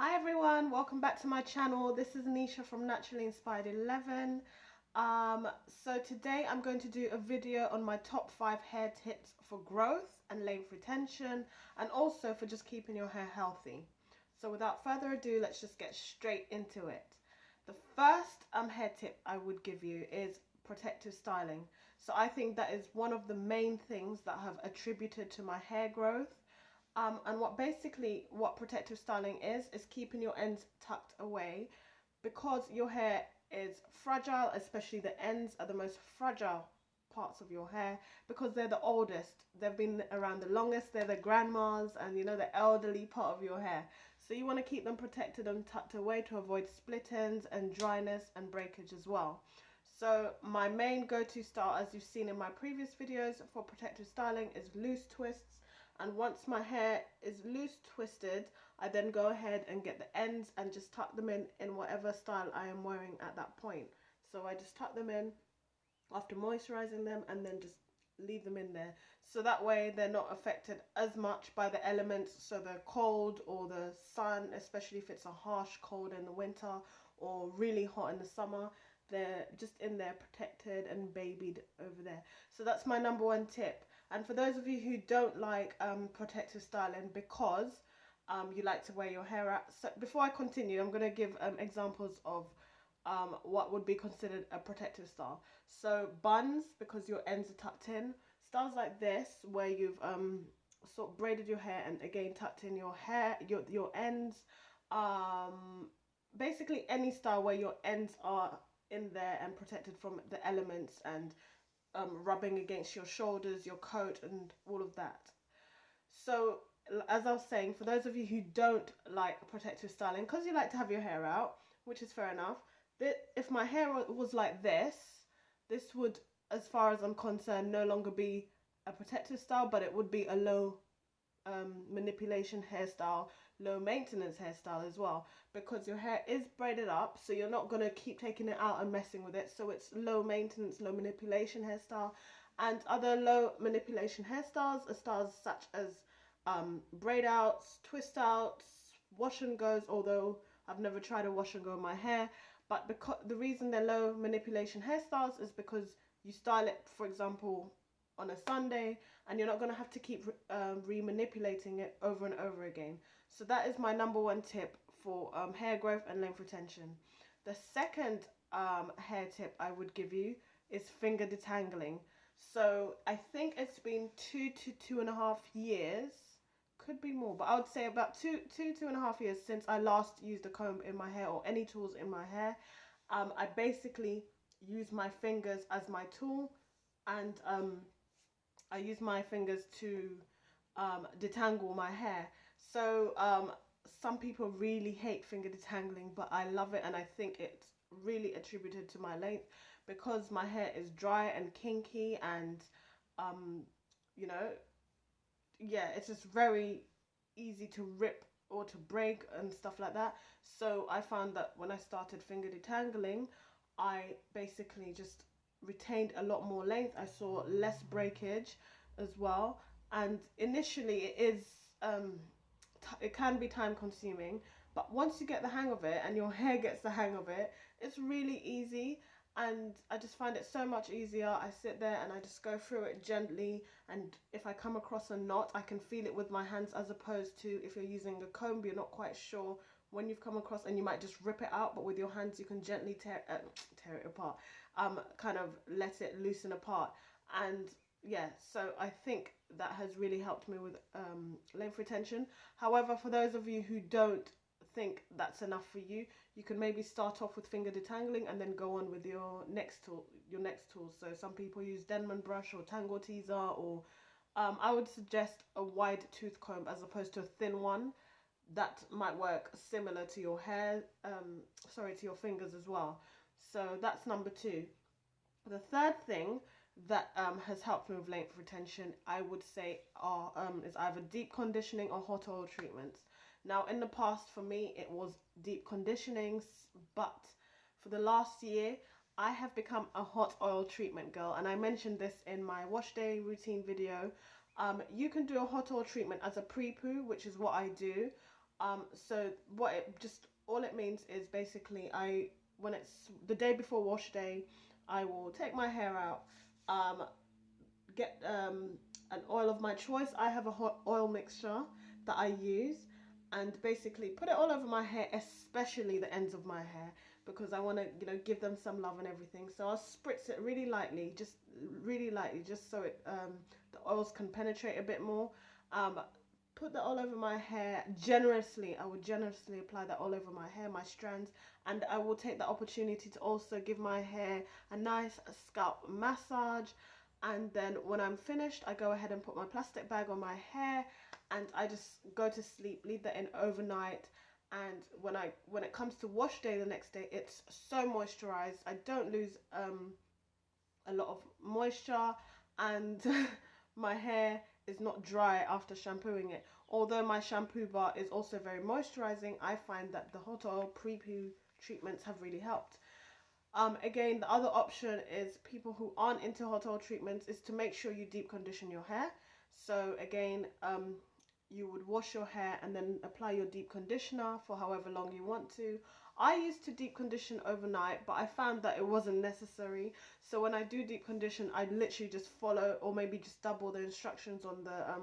Hi everyone, welcome back to my channel. This is Nisha from Naturally Inspired 11. So today I'm going to do a video on my top 5 hair tips for growth and length retention, and also for just keeping your hair healthy. So without further ado, let's just get straight into it. The first hair tip I would give you is protective styling. So I think that is one of the main things that have attributed to my hair growth. And what protective styling is keeping your ends tucked away, because your hair is fragile, especially the ends are the most fragile parts of your hair because they're the oldest. They've been around the longest. They're the grandmas and the elderly part of your hair. So you want to keep them protected and tucked away to avoid split ends and dryness and breakage as well. So my main go-to style, as you've seen in my previous videos for protective styling, is loose twists. And once my hair is loose twisted, I then go ahead and get the ends and just tuck them in whatever style I am wearing at that point. So I just tuck them in after moisturizing them and then just leave them in there. So that way they're not affected as much by the elements, so the cold or the sun, especially if it's a harsh cold in the winter or really hot in the summer. They're just in there protected and babied over there. So that's my number one tip. And for those of you who don't like protective styling because you like to wear your hair out. So before I continue, I'm going to give examples of what would be considered a protective style. So buns, because your ends are tucked in. Styles like this, where you've sort of braided your hair and again tucked in your hair, your ends. Basically any style where your ends are in there and protected from the elements and rubbing against your shoulders, your coat, and all of that. So, as I was saying, for those of you who don't like protective styling, because you like to have your hair out, which is fair enough, if my hair was like this would, as far as I'm concerned, no longer be a protective style, but it would be a low manipulation hairstyle, low maintenance hairstyle as well, because your hair is braided up, so you're not going to keep taking it out and messing with it. So it's low maintenance, low manipulation hairstyle. And other low manipulation hairstyles are styles such as braid outs, twist outs, wash and goes, although I've never tried a wash and go in my hair. But because the reason they're low manipulation hairstyles is because you style it, for example, on a Sunday, and you're not going to have to keep re-manipulating it over and over again. So that is my number one tip for hair growth and length retention. The second hair tip I would give you is finger detangling. So I think it's been 2 to 2.5 years, could be more, but I would say about 2.5 years since I last used a comb in my hair or any tools in my hair. I basically use my fingers as my tool, and I use my fingers to detangle my hair. So some people really hate finger detangling, but I love it, and I think it's really attributed to my length, because my hair is dry and kinky, and you know, yeah, it's just very easy to rip or to break and stuff like that. So I found that when I started finger detangling, I basically just retained a lot more length. I saw less breakage as well. And initially it can be time consuming, but once you get the hang of it and your hair gets the hang of it, it's really easy. And I just find it so much easier. I sit there and I just go through it gently, and if I come across a knot, I can feel it with my hands, as opposed to if you're using a comb, you're not quite sure when you've come across, and you might just rip it out, but with your hands you can gently tear it apart, kind of let it loosen apart. And yeah, so I think that has really helped me with length retention. However, for those of you who don't think that's enough for you, you can maybe start off with finger detangling and then go on with your next tool. So some people use Denman brush or Tangle Teezer, or I would suggest a wide tooth comb as opposed to a thin one. That might work similar to your hair, to your fingers as well. So that's number two. The third thing that has helped me with length retention, I would say, is either deep conditioning or hot oil treatments. Now, in the past, for me, it was deep conditionings, but for the last year, I have become a hot oil treatment girl, and I mentioned this in my wash day routine video. You can do a hot oil treatment as a pre-poo, which is what I do. So what it just all it means is basically when it's the day before wash day, I will take my hair out, get an oil of my choice. I have a hot oil mixture that I use, and basically put it all over my hair, especially the ends of my hair, because I want to, give them some love and everything. So I'll spritz it really lightly, just so the oils can penetrate a bit more. Put that all over my hair generously. I would generously apply that all over my hair, my strands, and I will take the opportunity to also give my hair a nice scalp massage. And then when I'm finished, I go ahead and put my plastic bag on my hair, and I just go to sleep, leave that in overnight. And when it comes to wash day the next day, it's so moisturized. I don't lose a lot of moisture, and my hair is not dry after shampooing it. Although my shampoo bar is also very moisturizing, I find that the hot oil pre-poo treatments have really helped. Again, the other option is people who aren't into hot oil treatments is to make sure you deep condition your hair. So again, you would wash your hair and then apply your deep conditioner for however long you want to. I used to deep condition overnight, but I found that it wasn't necessary. So when I do deep condition, I literally just follow or maybe just double the instructions on the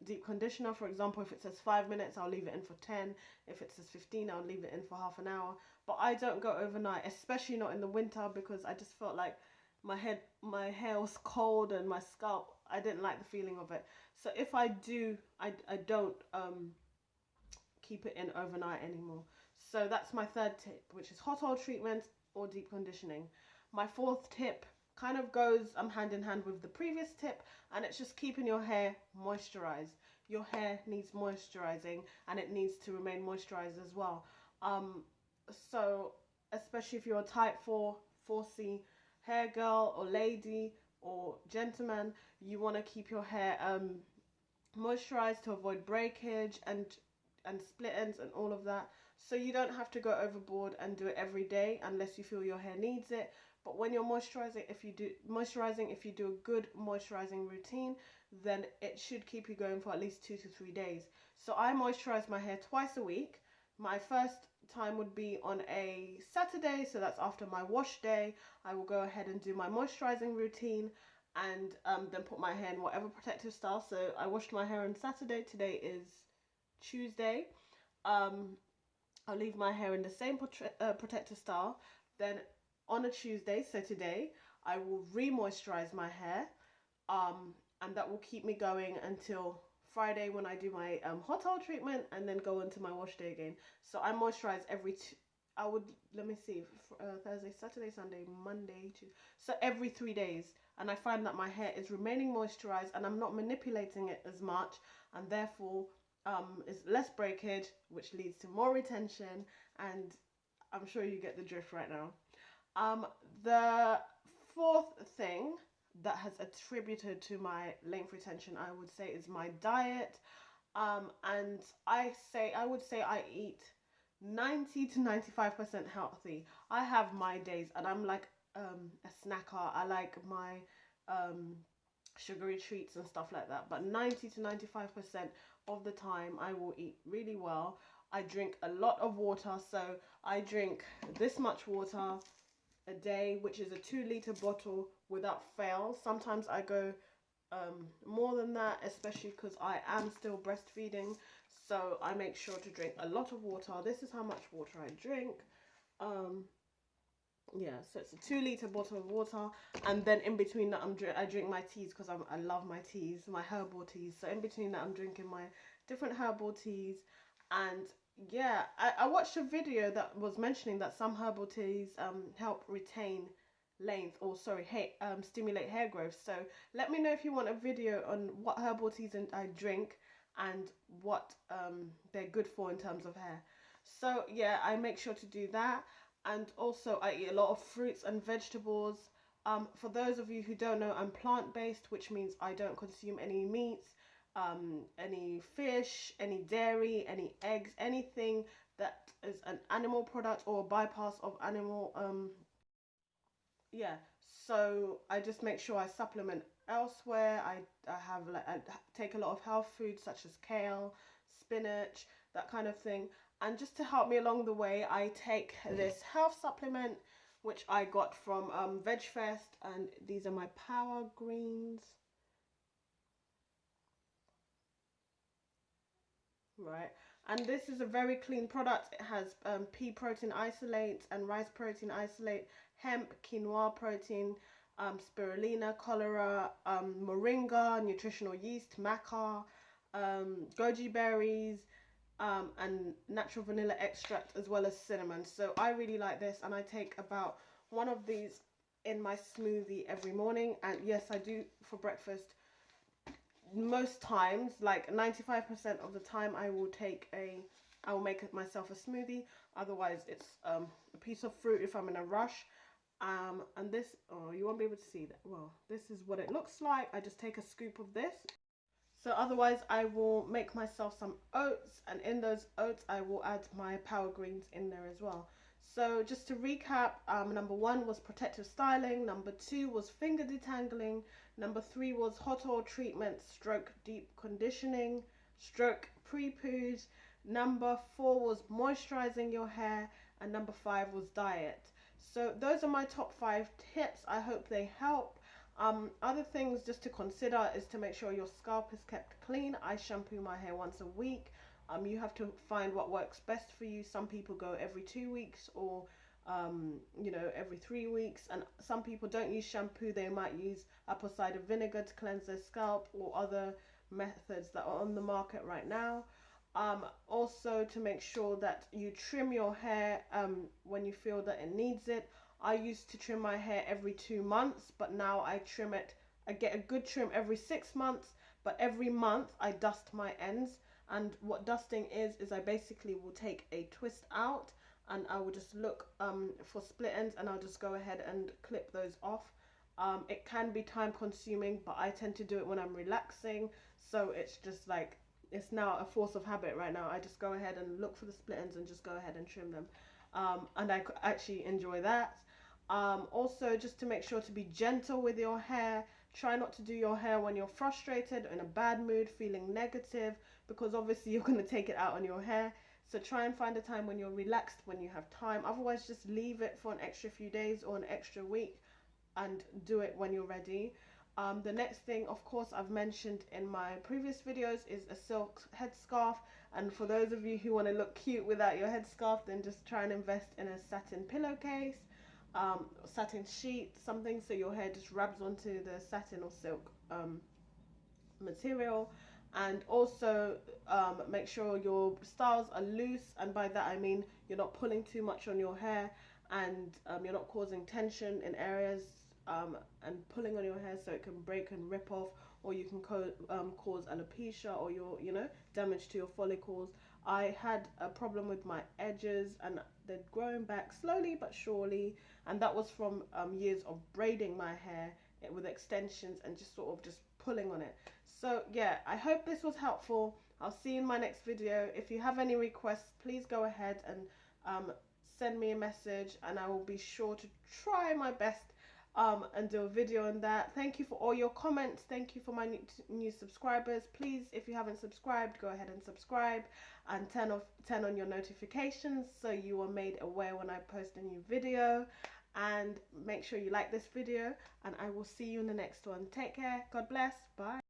deep conditioner. For example, if it says 5 minutes, I'll leave it in for 10. If it says 15, I'll leave it in for half an hour. But I don't go overnight, especially not in the winter, because I just felt like my hair was cold and my scalp, I didn't like the feeling of it. So if I do, I don't keep it in overnight anymore. So that's my third tip, which is hot oil treatment or deep conditioning. My fourth tip kind of goes hand in hand with the previous tip, and it's just keeping your hair moisturized. Your hair needs moisturizing, and it needs to remain moisturized as well. So especially if you're a type 4, 4C hair girl or lady or gentleman, you want to keep your hair moisturized to avoid breakage and split ends and all of that. So you don't have to go overboard and do it every day unless you feel your hair needs it. But when you're moisturizing, if you do a good moisturizing routine, then it should keep you going for at least 2 to 3 days. So I moisturize my hair twice a week. My first time would be on a Saturday, so that's after my wash day. I will go ahead and do my moisturizing routine, and then put my hair in whatever protective style. So I washed my hair on Saturday. Today is Tuesday. I'll leave my hair in the same protective style. Then on a Tuesday, so today, I will re-moisturize my hair, and that will keep me going until Friday when I do my hot oil treatment, and then go into my wash day again. So I moisturize I would, let me see, Thursday, Saturday, Sunday, Monday, Tuesday. So every 3 days. And I find that my hair is remaining moisturized, and I'm not manipulating it as much, and therefore it's less breakage, which leads to more retention, and I'm sure you get the drift right now. The fourth thing that has attributed to my length retention, I would say, is my diet. And I would say I eat 90 to 95% healthy. I have my days, and I'm like a snacker. I like my sugary treats and stuff like that. But 90 to 95% of the time, I will eat really well. I drink a lot of water, so I drink this much water a day, which is a 2 liter bottle without fail. Sometimes I go more than that, especially because I am still breastfeeding, so I make sure to drink a lot of water. This is how much water I drink. Yeah, so it's a 2 liter bottle of water, and then in between that I drink my teas, because I love my teas, my herbal teas. So in between that I'm drinking my different herbal teas. And yeah, I watched a video that was mentioning that some herbal teas help retain length, or sorry, stimulate hair growth. So let me know if you want a video on what herbal teas I drink and what they're good for in terms of hair. So yeah, I make sure to do that. And also I eat a lot of fruits and vegetables. For those of you who don't know, I'm plant-based, which means I don't consume any meats, any fish, any dairy, any eggs, anything that is an animal product or a bypass of animal. Yeah, so I just make sure I supplement elsewhere. I have like I take a lot of health foods such as kale, spinach, that kind of thing. And just to help me along the way, I take this health supplement which I got from VegFest, and these are my power greens. Right, and this is a very clean product. It has pea protein isolate and rice protein isolate, hemp, quinoa protein, spirulina, cholera, moringa, nutritional yeast, maca, goji berries, and natural vanilla extract, as well as cinnamon. So I really like this, and I take about one of these in my smoothie every morning. And yes, I do for breakfast most times. Like 95% of the time I will make myself a smoothie. Otherwise it's a piece of fruit if I'm in a rush. And this, oh, you won't be able to see that. Well, this is what it looks like. I just take a scoop of this. So otherwise I will make myself some oats, and in those oats I will add my power greens in there as well. So just to recap, number 1 was protective styling, number 2 was finger detangling, number 3 was hot oil treatment stroke deep conditioning stroke pre-poos, number 4 was moisturizing your hair, and number 5 was diet. So those are my top 5 tips. I hope they help. Other things just to consider is to make sure your scalp is kept clean. I shampoo my hair once a week. You have to find what works best for you. Some people go every 2 weeks, or every 3 weeks, and some people don't use shampoo. They might use apple cider vinegar to cleanse their scalp, or other methods that are on the market right now. Also to make sure that you trim your hair when you feel that it needs it. I used to trim my hair every 2 months, but now I trim it. I get a good trim every 6 months, but every month I dust my ends. And what dusting is I basically will take a twist out, and I will just look for split ends, and I'll just go ahead and clip those off. It can be time consuming, but I tend to do it when I'm relaxing. So it's just like, it's now a force of habit right now. I just go ahead and look for the split ends and just go ahead and trim them. And I actually enjoy that. Also, just to make sure to be gentle with your hair. Try not to do your hair when you're frustrated, in a bad mood, feeling negative, because obviously you're going to take it out on your hair. So try and find a time when you're relaxed, when you have time. Otherwise, just leave it for an extra few days or an extra week, and do it when you're ready. The next thing, of course, I've mentioned in my previous videos, is a silk headscarf. And for those of you who want to look cute without your headscarf, then just try and invest in a satin pillowcase, satin sheet, something, so your hair just rubs onto the satin or silk material. And also make sure your styles are loose, and by that I mean you're not pulling too much on your hair, and you're not causing tension in areas and pulling on your hair so it can break and rip off, or you can cause alopecia, or damage to your follicles. I had a problem with my edges, and they're growing back slowly but surely, and that was from years of braiding my hair with extensions and just sort of just pulling on it. So yeah, I hope this was helpful. I'll see you in my next video. If you have any requests, please go ahead and send me a message, and I will be sure to try my best and do a video on that. Thank you for all your comments. Thank you for my new subscribers. Please, if you haven't subscribed, go ahead and subscribe, and turn on your notifications so you are made aware when I post a new video. And make sure you like this video, and I will see you in the next one. Take care. God bless. Bye.